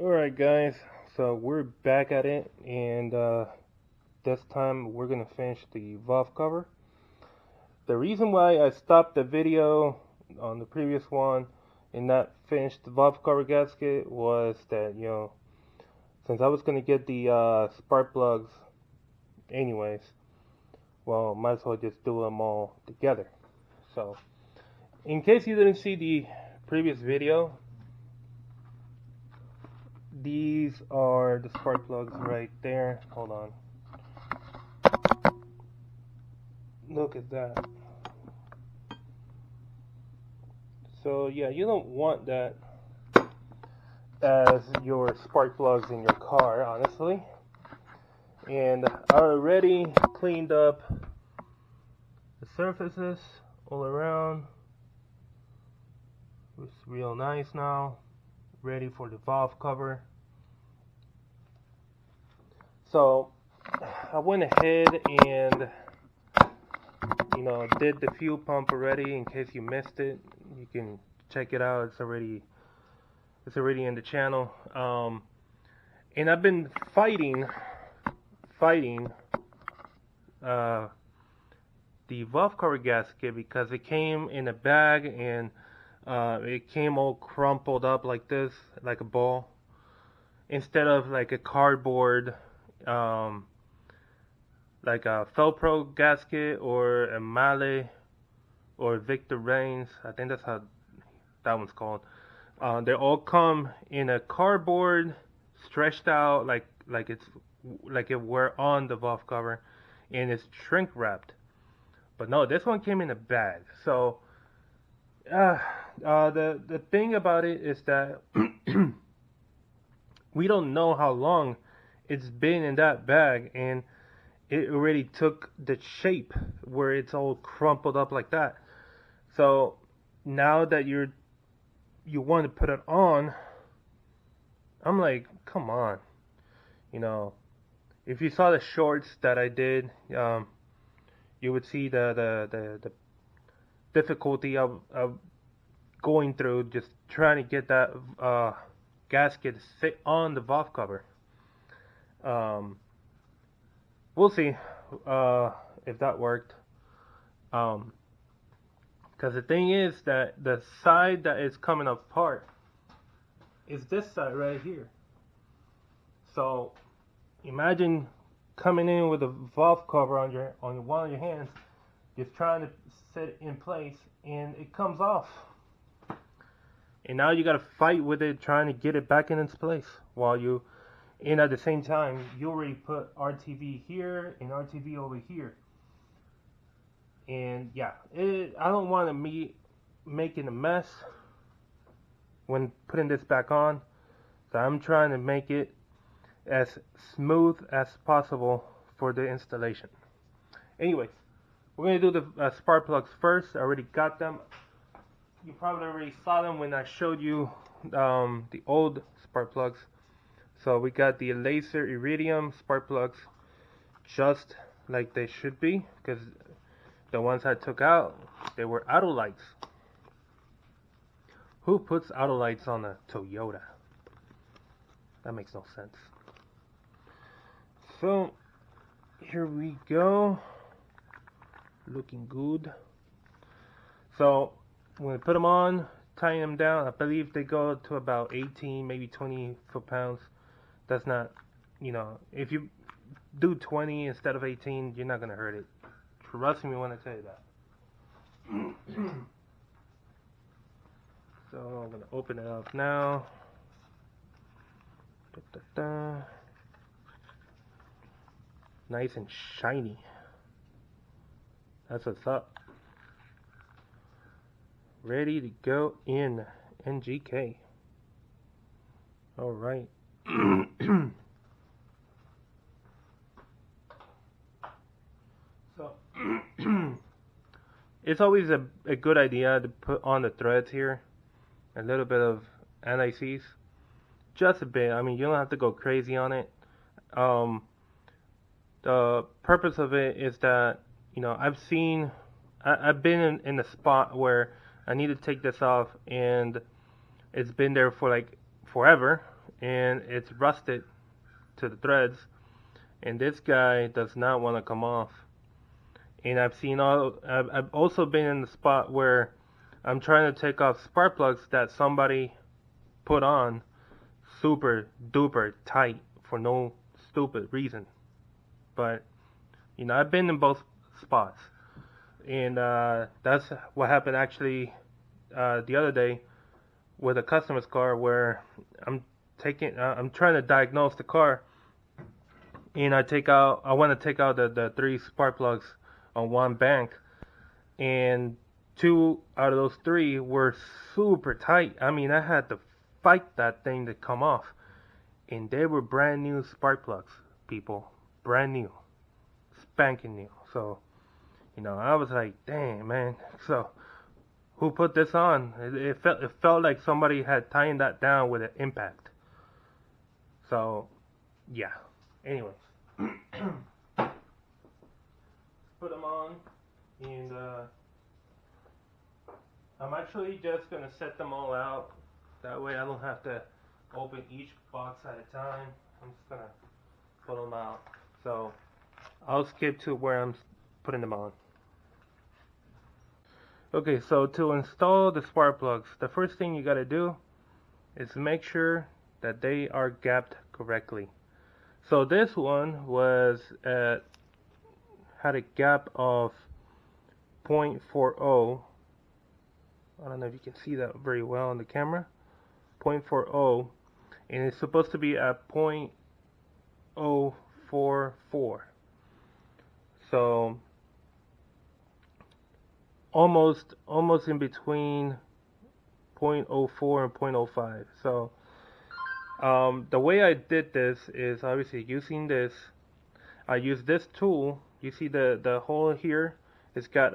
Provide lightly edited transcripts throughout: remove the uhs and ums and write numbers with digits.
Alright guys, so we're back at it, and this time we're gonna finish the valve cover. The reason why I stopped the video on the previous one and not finish the valve cover gasket was that, since I was gonna get the spark plugs anyways, well, might as well just do them all together. So, in case you didn't see the previous video, these are the spark plugs right there. Hold on. Look at that. So yeah, you don't want that as your spark plugs in your car, honestly. And I already cleaned up the surfaces all around. It's real nice now. Ready for the valve cover. So I went ahead and did the fuel pump already. In case you missed it, you can check it out. It's already in the channel. And I've been fighting the valve cover gasket because it came in a bag and it came all crumpled up like this, like a ball, instead of like a cardboard, like a Felpro gasket or a Male or Victor Reigns. I think that's how that one's called. They all come in a cardboard, stretched out like it were on the valve cover, and it's shrink wrapped. But no, this one came in a bag. So the thing about it is that we don't know how long it's been in that bag, and it already took the shape where it's all crumpled up like that. So now that you want to put it on, I'm like, come on. If you saw the shorts that I did, you would see the difficulty of going through just trying to get that gasket to sit on the valve cover. We'll see if that worked. Because the thing is that the side that is coming apart is this side right here. So imagine coming in with a valve cover on one of your hands, just trying to set it in place, and it comes off. And now you got to fight with it, trying to get it back in its place, and at the same time, you already put RTV here and RTV over here. And yeah, I don't want to be making a mess when putting this back on. So I'm trying to make it as smooth as possible for the installation. Anyways, we're going to do the spark plugs first. I already got them. You probably already saw them when I showed you the old spark plugs. So we got the laser iridium spark plugs, just like they should be, because the ones I took out, they were auto lights. Who puts auto lights on a Toyota? That makes no sense. So here we go, looking good. So when we put them on, tying them down, I believe they go to about 18, maybe 20 foot-pounds. That's not, if you do 20 instead of 18, you're not going to hurt it. Trust me when I tell you that. So I'm going to open it up now. Nice and shiny. That's what's up. Ready to go in NGK. Alright. So it's always a good idea to put on the threads here a little bit of anti-seize, just a bit. I mean, you don't have to go crazy on it. The purpose of it is that I've been in a spot where I need to take this off, and it's been there for like forever, and it's rusted to the threads, and this guy does not want to come off. And I've also been in the spot where I'm trying to take off spark plugs that somebody put on super duper tight for no stupid reason. But I've been in both spots, and that's what happened actually the other day with a customer's car where I'm trying to diagnose the car, and I want to take out the three spark plugs on one bank, and two out of those three were super tight. I mean, I had to fight that thing to come off, and they were brand new spark plugs, people, brand new, spanking new. So I was like, dang, man. So who put this on? It felt like somebody had tightened that down with an impact. So yeah. Anyways, put them on, and I'm actually just gonna set them all out. That way I don't have to open each box at a time. I'm just gonna put them out. So I'll skip to where I'm putting them on. Okay, so to install the spark plugs, the first thing you gotta do is make sure that they are gapped correctly. So this one had a gap of 0.40. I don't know if you can see that very well on the camera. 0.40, and it's supposed to be at 0.044. So almost in between 0.04 and 0.05. So the way I did this is obviously using this. I use this tool. You see the hole here? It's got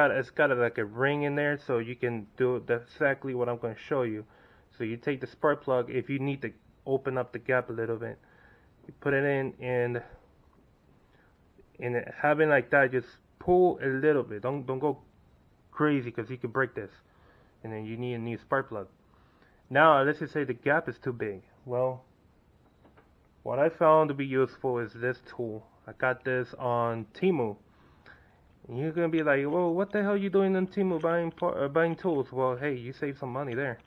like a ring in there, so you can do exactly what I'm going to show you. So you take the spark plug. If you need to open up the gap a little bit, you put it in, and having like that, just pull a little bit. Don't go crazy, because you can break this, and then you need a new spark plug. Now let's just say the gap is too big. Well, what I found to be useful is this tool. I got this on Temu. And you're gonna be like, well, what the hell are you doing on Temu buying tools? Well, hey, you save some money there.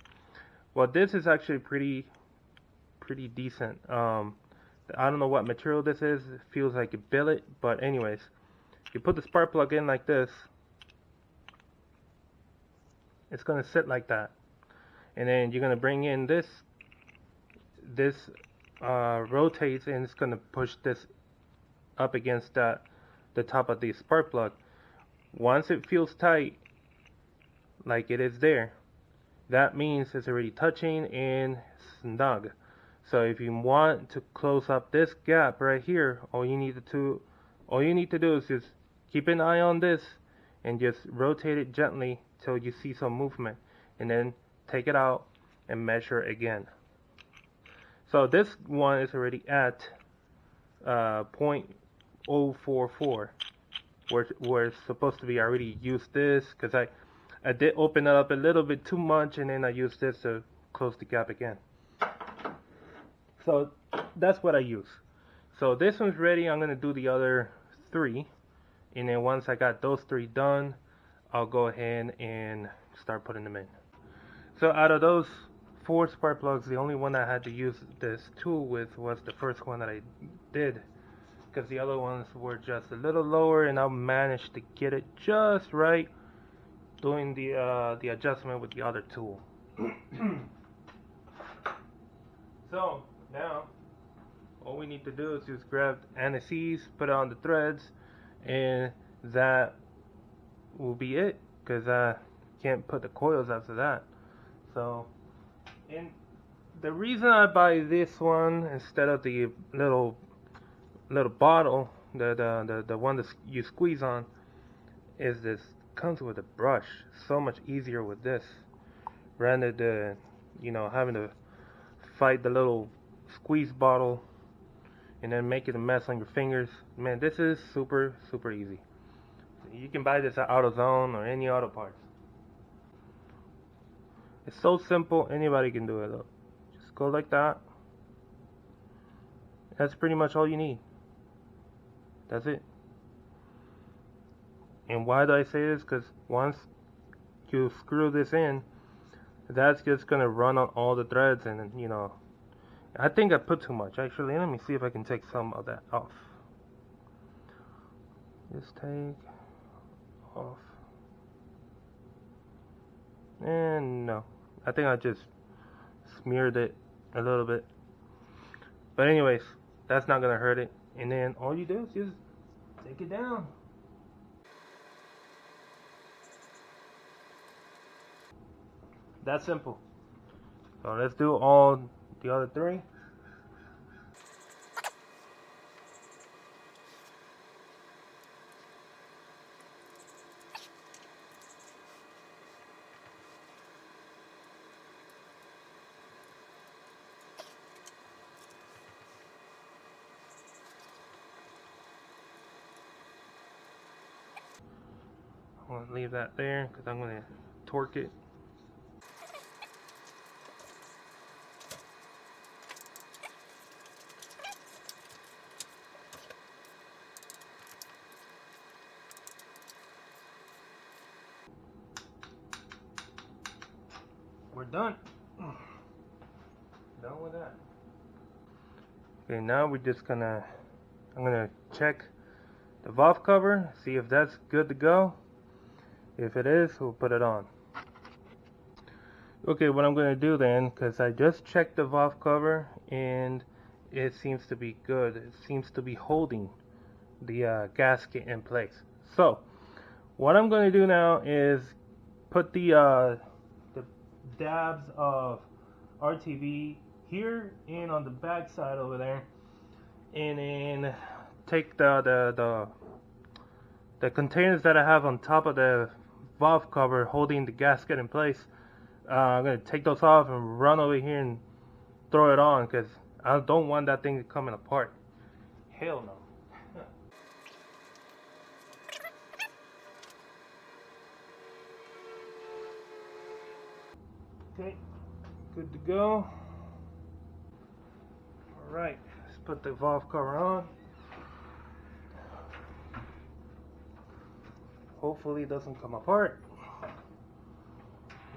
Well, this is actually pretty decent. I don't know what material this is. It feels like a billet, but anyways, you put the spark plug in like this. It's gonna sit like that, and then you're gonna bring in this. This rotates, and it's gonna push this up against the top of the spark plug. Once it feels tight, like it is there, that means it's already touching and snug. So if you want to close up this gap right here, all you need to do is just keep an eye on this and just rotate it gently till you see some movement, and then take it out and measure again. So this one is already at 0.044, where it's supposed to be. I already used this because I did open it up a little bit too much, and then I used this to close the gap again. So that's what I use. So this one's ready. I'm gonna do the other three, and then once I got those three done, I'll go ahead and start putting them in. So out of those 4 spark plugs, the only one I had to use this tool with was the first one that I did, because the other ones were just a little lower, and I managed to get it just right doing the adjustment with the other tool. So now all we need to do is just grab anti-seize, put it on the threads, and that will be it, because I can't put the coils after that. So, and the reason I buy this one instead of the little bottle, the one that you squeeze on, is this comes with a brush. So much easier with this, rather than having to fight the little squeeze bottle and then making a mess on your fingers. Man, this is super easy. You can buy this at AutoZone or any auto parts. It's so simple, anybody can do it though. Just go like that. That's pretty much all you need. That's it. And why do I say this? Because once you screw this in, that's just gonna run on all the threads, and you know, I think I put too much. Actually, let me see if I can take some of that off. Just take off. And no, I think I just smeared it a little bit. But anyways, that's not gonna hurt it. And then all you do is just take it down. That's simple. So let's do all the other three. I'm gonna leave that there because I'm gonna torque it. We're done. Done with that. Okay, now we're just gonna, I'm gonna check the valve cover, see if that's good to go. If it is, we'll put it on. Okay, what I'm gonna do then, because I just checked the valve cover and it seems to be good. It seems to be holding the gasket in place. So, what I'm gonna do now is put the dabs of RTV here and on the back side over there, and then take the containers that I have on top of the valve cover holding the gasket in place. I'm gonna take those off and run over here and throw it on because I don't want that thing coming apart. Hell no. Okay, good to go. Alright, let's put the valve cover on. Hopefully it doesn't come apart.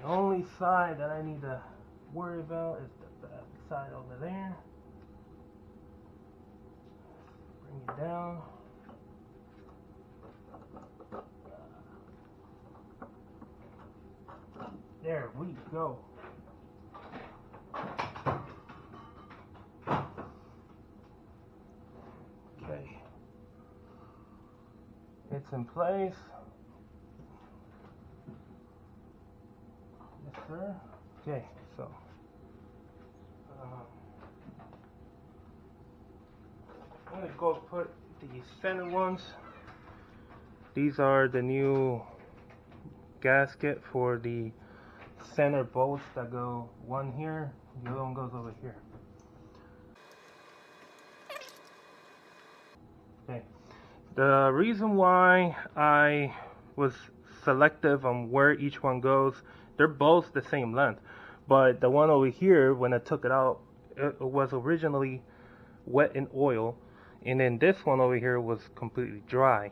The only side that I need to worry about is the back side over there. Bring it down. There we go. Okay. It's in place. Yes, sir. Okay, so I'm gonna go put the center ones. These are the new gasket for the center bolts that go one here, the other one goes over here. Okay. The reason why I was selective on where each one goes, they're both the same length, but the one over here, when I took it out, it was originally wet in oil, and then this one over here was completely dry.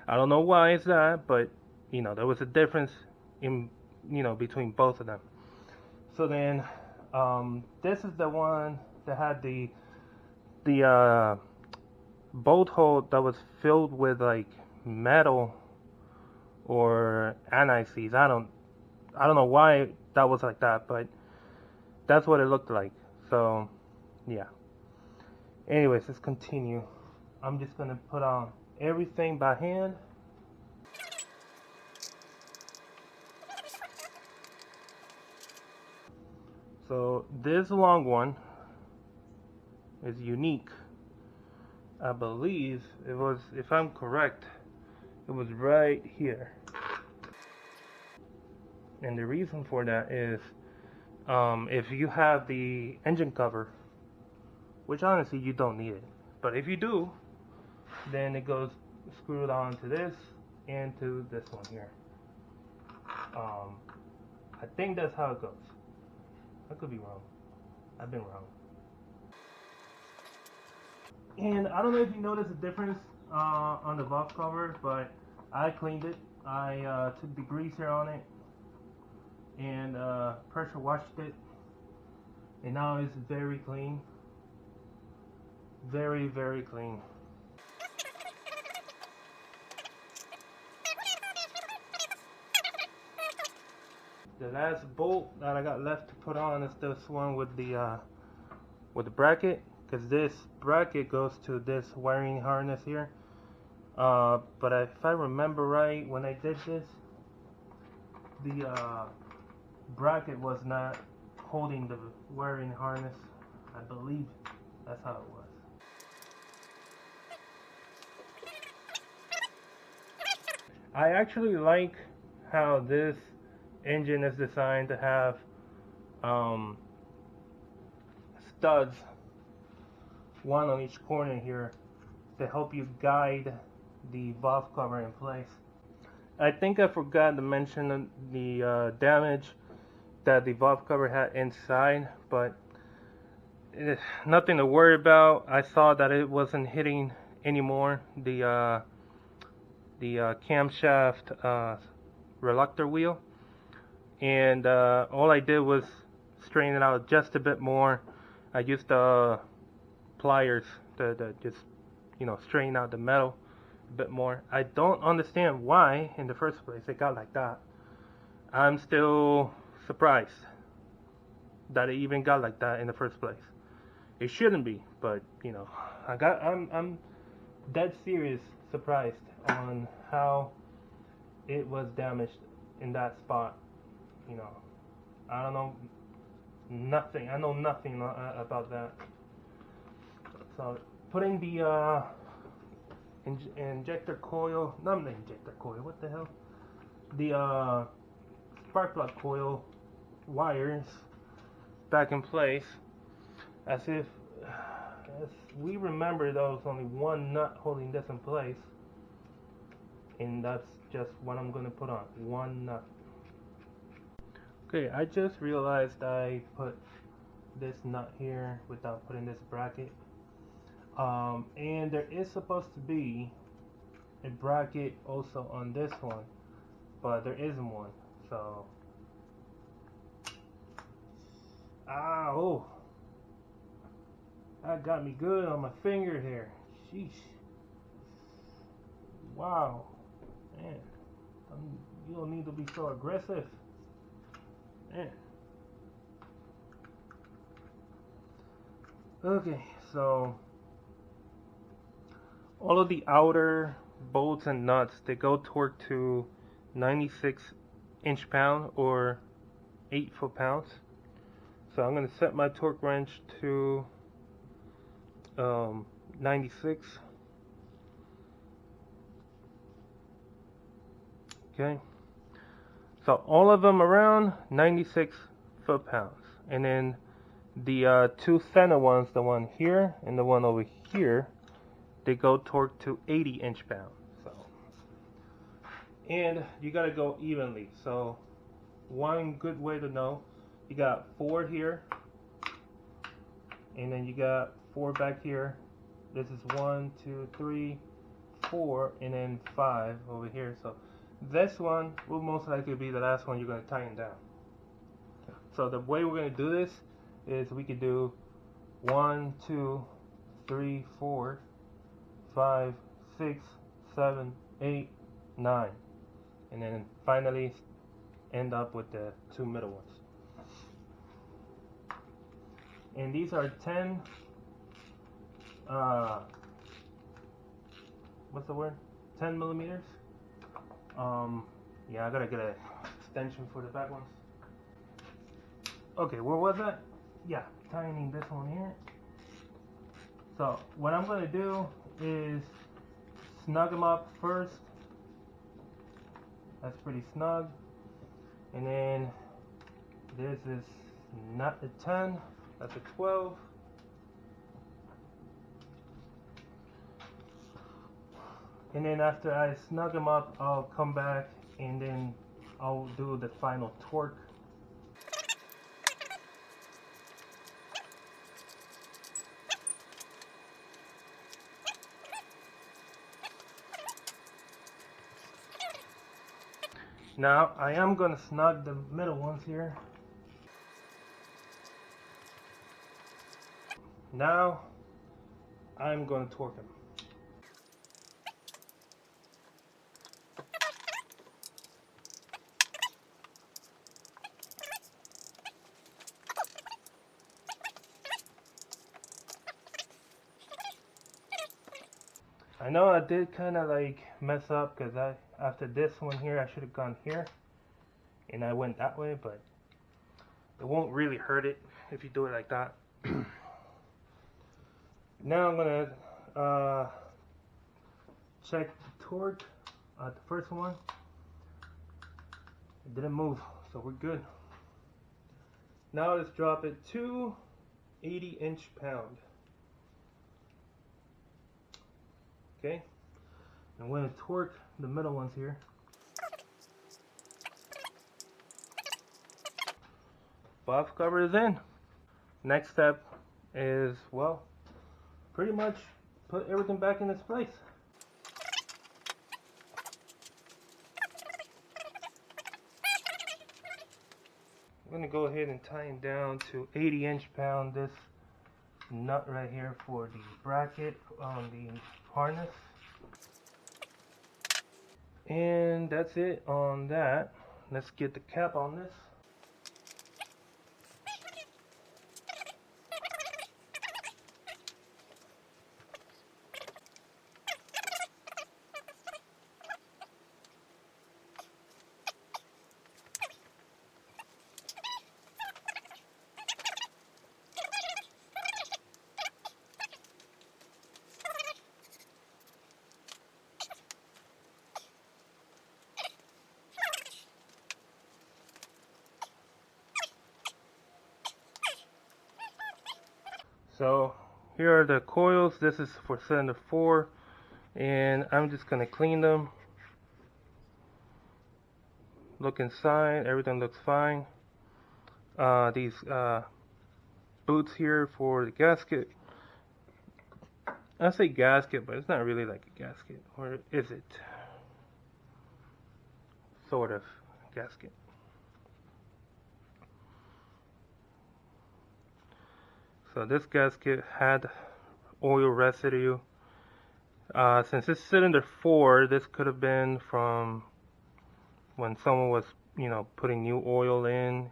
I don't know why it's that, but you know, there was a difference in, you know, between both of them. So then this is the one that had the bolt hole that was filled with like metal or anti-seize. I don't know why that was like that, but that's what it looked like. So yeah. Anyways, let's continue. I'm just gonna put on everything by hand. So this long one is unique. I believe it was, if I'm correct, it was right here. And the reason for that is if you have the engine cover, which honestly you don't need it, but if you do, then it goes screwed on to this and to this one here. I think that's how it goes. I could be wrong. I've been wrong. And I don't know if you noticed the difference on the valve cover, but I cleaned it. I took the greaser on it and pressure washed it, and now it's very clean. Very, very clean. The last bolt that I got left to put on is this one with the bracket, because this bracket goes to this wiring harness here. But if I remember right, when I did this, the bracket was not holding the wiring harness. I believe that's how it was. I actually like how this engine is designed to have studs, one on each corner here, to help you guide the valve cover in place. I think I forgot to mention the damage that the valve cover had inside, but nothing to worry about. I saw that it wasn't hitting anymore the camshaft reluctor wheel, and all I did was straighten it out just a bit more. I used pliers to just, straighten out the metal a bit more. I don't understand why in the first place it got like that. I'm still surprised that it even got like that in the first place. It shouldn't be, but I'm dead serious surprised on how it was damaged in that spot. I don't know nothing. I know nothing about that. So putting the injector coil, not the injector coil, what the hell? The spark plug coil wires back in place, as we remember there was only one nut holding this in place, and that's just what I'm gonna put on, one nut. Okay, I just realized I put this nut here without putting this bracket. And there is supposed to be a bracket also on this one, but there isn't one. So, oh, that got me good on my finger here. Sheesh. Wow, man, you don't need to be so aggressive, man. Okay, so all of the outer bolts and nuts, they go torque to 96 inch-pound or 8 foot-pounds. So I'm going to set my torque wrench to 96. Okay, so all of them around 96 foot-pounds, and then the two center ones, the one here and the one over here, they go torque to 80 inch-pound. So, and you gotta go evenly. So one good way to know, you got 4 here, and then you got 4 back here. This is 1, 2, 3, 4, and then 5 over here. So this one will most likely be the last one you're gonna tighten down. So the way we're gonna do this is we could do 1, 2, 3, 4, 5, 6, 7, 8, 9, and then finally end up with the 2 middle ones. And these are 10 what's the word? 10 millimeters. Yeah, I gotta get an extension for the back ones. Okay, where was that? Yeah, tightening this one here. So what I'm gonna do is snug them up first. That's pretty snug. And then this is not the 10, that's a 12. And then after I snug them up, I'll come back and then I'll do the final torque Now I am going to snug the middle ones here. Now I'm going to torque them. I know I did kind of like mess up because after this one here I should have gone here and I went that way, but it won't really hurt it if you do it like that. Now I'm gonna check the torque at the first one. It didn't move, so we're good. Now let's drop it to 80 inch-pound. Okay, I'm going to torque the middle ones here. Valve cover is in. Next step is, well, pretty much put everything back in its place. I'm going to go ahead and tighten down to 80 inch-pound this nut right here for the bracket on the harness. And that's it on that. Let's get the cap on this. So here are the coils. This is for cylinder 4, and I'm just gonna clean them. Look inside, everything looks fine. These boots here for the gasket. I say gasket, but it's not really like a gasket, or is it? Sort of gasket. So this gasket had oil residue. Since it's cylinder 4, this could have been from when someone was, putting new oil in.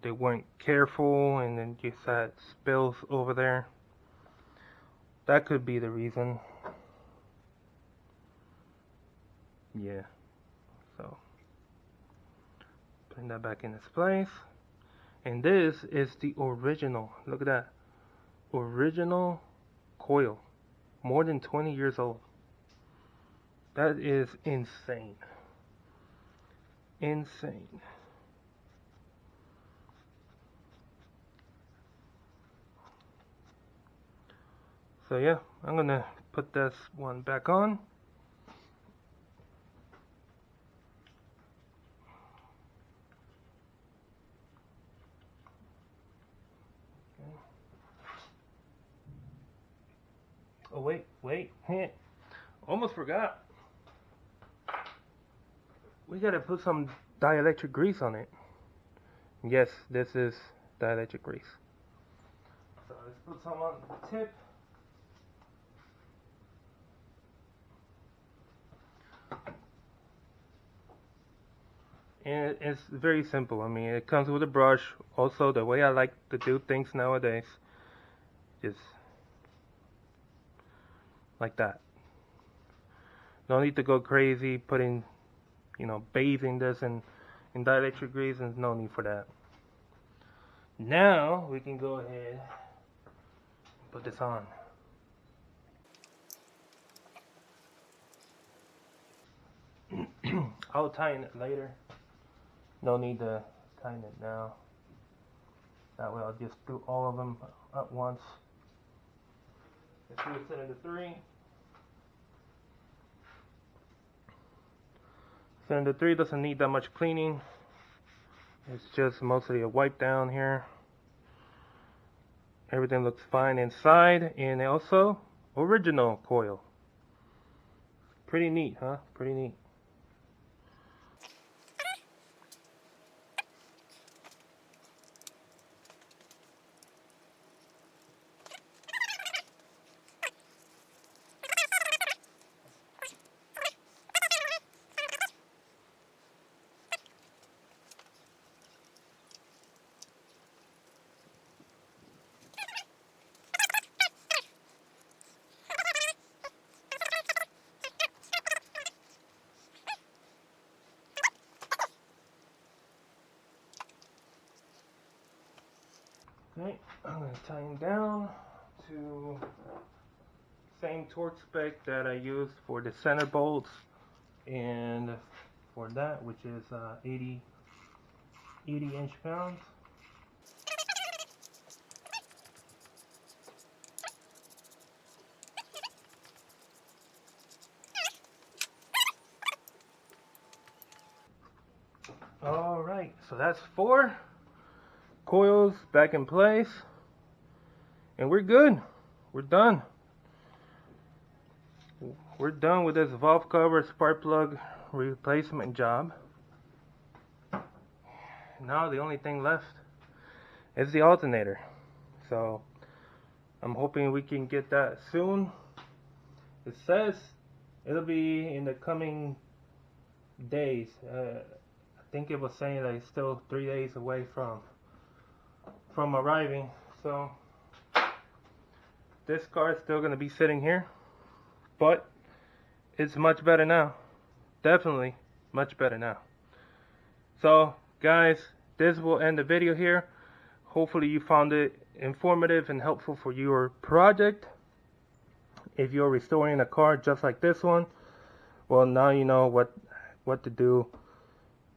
They weren't careful, and then just had spills over there. That could be the reason. Yeah. So putting that back in its place. And this is the original. Look at that. Original coil. More than 20 years old. That is insane. Insane. So yeah, I'm gonna put this one back on. Oh wait, almost forgot. We gotta put some dielectric grease on it. Yes, this is dielectric grease. So let's put some on the tip. And it's very simple. I mean, it comes with a brush. Also, the way I like to do things nowadays is like that. No need to go crazy putting, bathing this in dielectric grease, and no need for that. Now we can go ahead and put this on. I'll tighten it later. No need to tighten it now. That way I'll just do all of them at once. Let's do cylinder 3. Cylinder 3 doesn't need that much cleaning. It's just mostly a wipe down here. Everything looks fine inside, and also original coil. Pretty neat, huh? Pretty neat. Okay, I'm going to tighten down to same torque spec that I used for the center bolts and for that, which is 80 inch-pounds. Alright, so that's 4 coils back in place, and we're good. We're done. We're done with this valve cover spark plug replacement job. Now the only thing left is the alternator. So I'm hoping we can get that soon. It says it'll be in the coming days. I think it was saying that it's still 3 days away from arriving. So this car is still going to be sitting here, but it's much better now. Definitely much better now. So guys, this will end the video here. Hopefully you found it informative and helpful for your project. If you're restoring a car just like this one, well, now you know what to do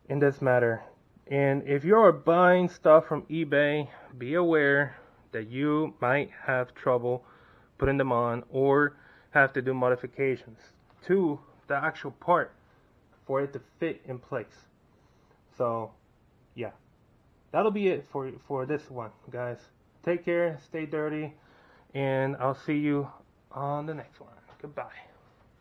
in this matter. And if you're buying stuff from eBay, be aware that you might have trouble putting them on or have to do modifications to the actual part for it to fit in place. So yeah, that'll be it for this one, guys. Take care, stay dirty, and I'll see you on the next one. Goodbye.